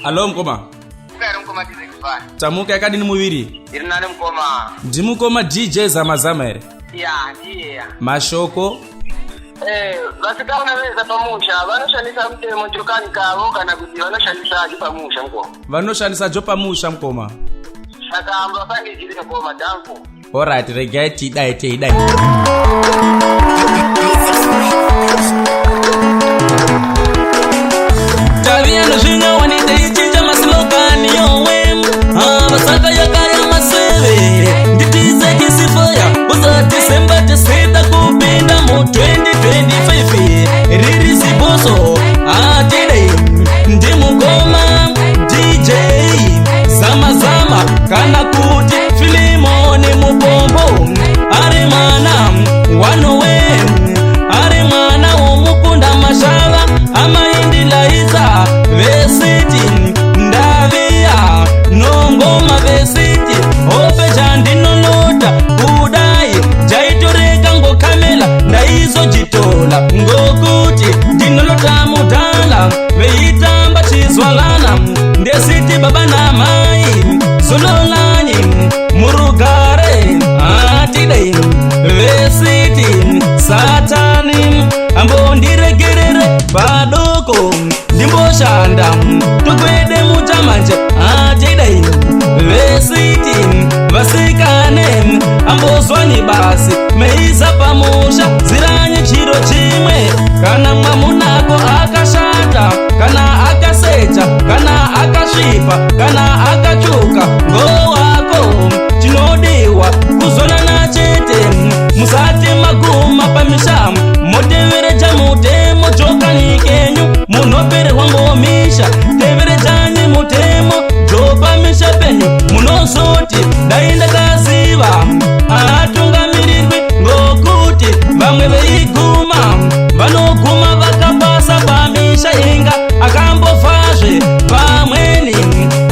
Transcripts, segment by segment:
Alo mkoma. Mkoma DJ kufanya. Tamuka yakadi ni muviri. Irinane mkoma. Ndimukoma DJ Zamazama ere. Ya, ndiye. Mashoko. Vasika unaweza pamusha. Vanoshanisa mtemo chokani kavo kana kuti vanoshanisa aji pamusha mkoma. Vanoshanisa jo pamusha mkoma. Saka amba pangi jilika mkoma danko. Alright, regeti idai. Tabia no jinga wanite ichinja maslogani yowe. Basaka yakaya maseve. Nditize kisifoya. Uza December teseta kupinda mu 2025. Riri siboso. Atide. Ndimukoma DJ Zamazama kana kuti filimoni mupombo. Ari mwana wanowe. Ari mwana umukunda mashava. Amaindilaiza vesiti ndavia nongoma vesiti opeja ndinolota kudai jaitoreka ngokamela ndaizo jitola ngokuti ndinolota mudala veitamba chizwalana ndesiti baba na mai zololanyi murugare atidei vesiti satani ambo ndiregerere padoko ndimboshanda tukwede mutamanje atidei vesiti vasikane ambozwani basi meisa pamusha ziranye chiro chimwe kana mwamunako akashata kana akaseja kana akasvipa kana akachuka ngowako chinodiwa kuzonana chete musati maguma pamisha motevereja mutemo jokani kenyu munopererwa ngomisha teverejani mutemo jopamisha penyu munozoti dainda kaziva atungamirirwi ngokuti vamwe veiguma vanoguma vakapasa pamisha inga akambofazve pamweni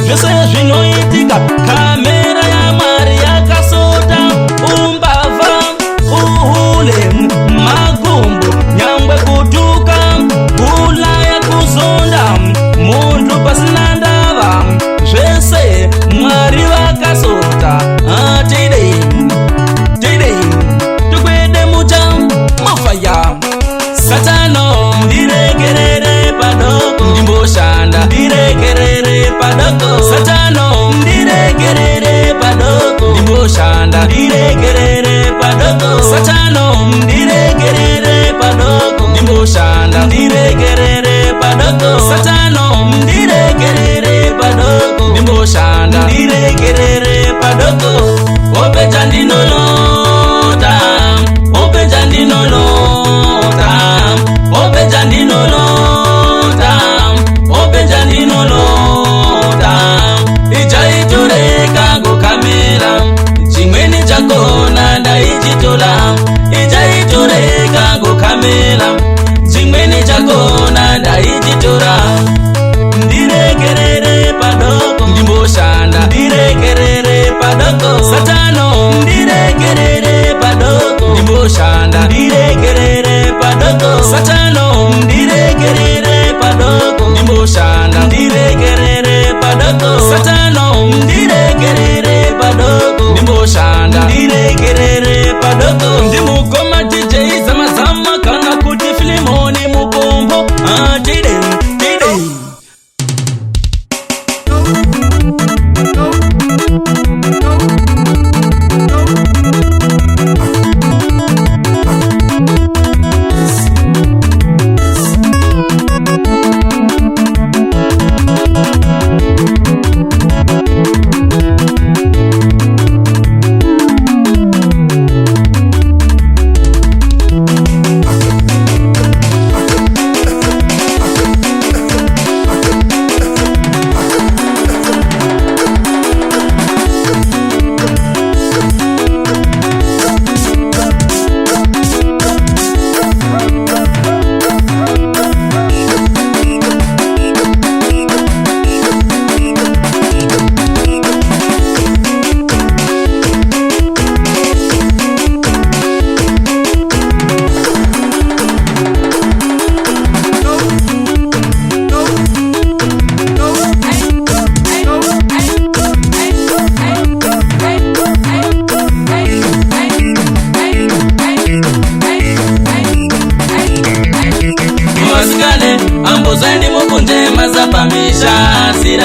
zvose zvinoitika kamera yaMwari yakasota umbavha uhule magumbu nyangwe kutuka kulaya kuzonda muntu pasina ndava zvese Mwari vakasota atidei tukwede muta mafaya Satano ndiregerere padoko ndimboshanda ndiregerere padoko Satano ndiregerere padoko ndimboshanda ndiregerere padoko Satano ndiregerere padoko ndimboshanda ndiregerere padoko Satano ndiregerere padoko ndimboshanda ndiregerere padoko opeja ndinolota opeja ndinolota opeja ndinolota opeja ndinolota ijaitureka ngokamera chimweni chakona ndaichitola ijaitureka ngokamera chimweni chakona ndaichitora ndiregerere padoko ndimboshanda ndiregerere padoko Satano ndiregerere padoko ndimboshanda ndiregerere padoko Satano ndiregerere padoko ndimboshanda ndiregerere padoko Satano ndiregerere padoko ndimboshanda ndiregerere padoko ndimukoma DJ Zamazama kana kuti filimoni mupombo atidei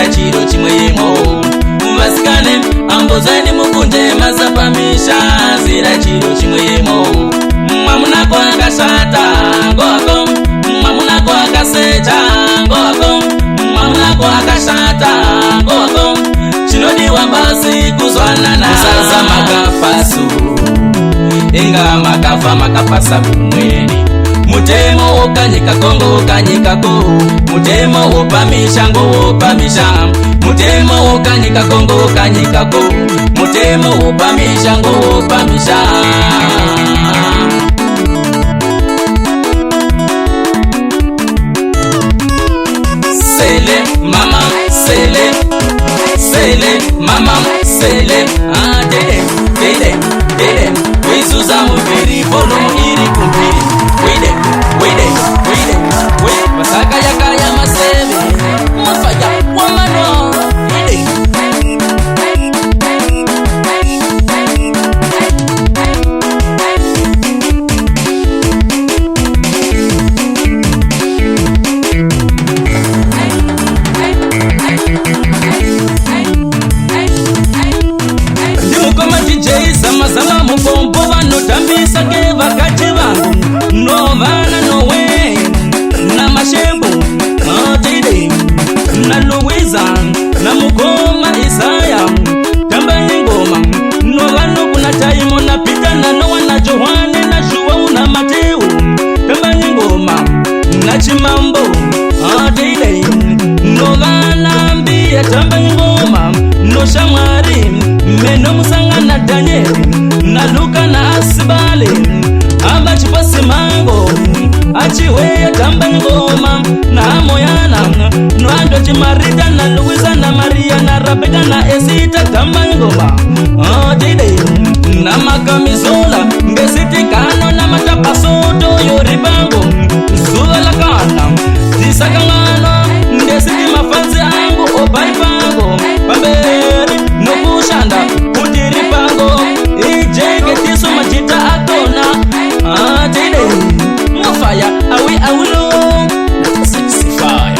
zira chiro chimwemo. Vasikane ambozani mukunde mazapamisha zira chiro chimwemo. Mwamuna kwa akashata ngoko, mwamuna kwa akaseja ngoko, mwamuna kwa akashata ngoko. Chinodiwa basi kuzwanana sasa makapasu inga makafa makapasa kumweni. Mutemo ukanyika kongo ukanyikako, mutemo upamisha ngo upamisha, mutemo ukanyika kongo ukanyikako, mutemo upamisha ngo upamisha. Sele mama sele, sele mama sele, dede dede dede, wizuza mubiri bono iri kumbiri, wide wide wide wide, basaka yakaya masebe mufaya wamano ide. Zama mupompo vanotambisa ke vakati vangu novana nowe na mashembo atide na Luiza na mukoma Isaya tambani ngoma novano kuna taimo na Pita na Noa na Johane na Shuwa na Mateo tambani ngoma na Chimambo atide novana mbia tambani ngoma no Shamwari meno musanga na Daniel na Luka na Asibale amba chipasi mango achiwe tamba ngoma na Moyana no ando chimarita na Luiza na Maria na Rebecca na Esita tamba ngoma dide na Makamizola ngesiti kano na matapasoto yoribango zuwa la kana disakangano ngesiti mafanzi angu obaibango pamberi no kushanda kutiri pango ijenge tiso majita akona dide mufaya awi awulo sexy fire.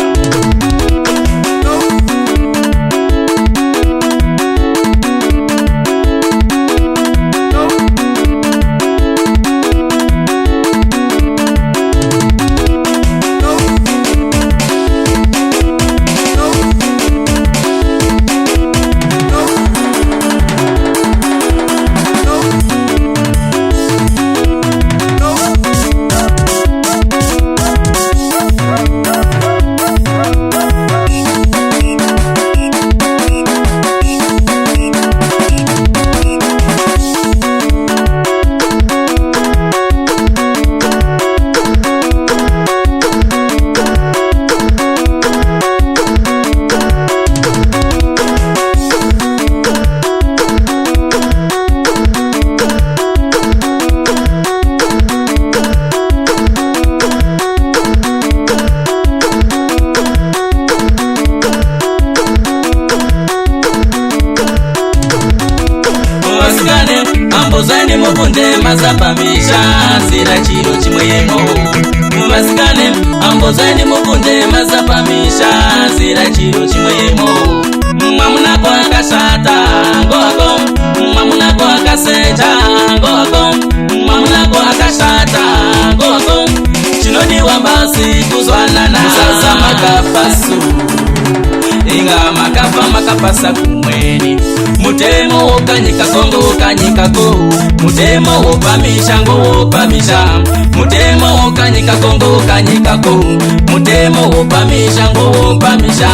Ambozani mukunde mazapamisha zira chiro chimwemo. Muvasikane ambozani mukunde mazapamisha zira chiro chimwemo. Mwamuna kwa akashata ngoko, mwamuna kwa akaseja ngoko, mwamuna kwa akashata ngoko. Chinodiwa basi kuzwanana sasa makapasu inga makafa makapasa kumweni. Mutemo ukanyika kongo ukanyikako, mutemo upamisha ngo upamisha, mutemo ukanyika kongo ukanyikako, mutemo upamisha ngo upamisha.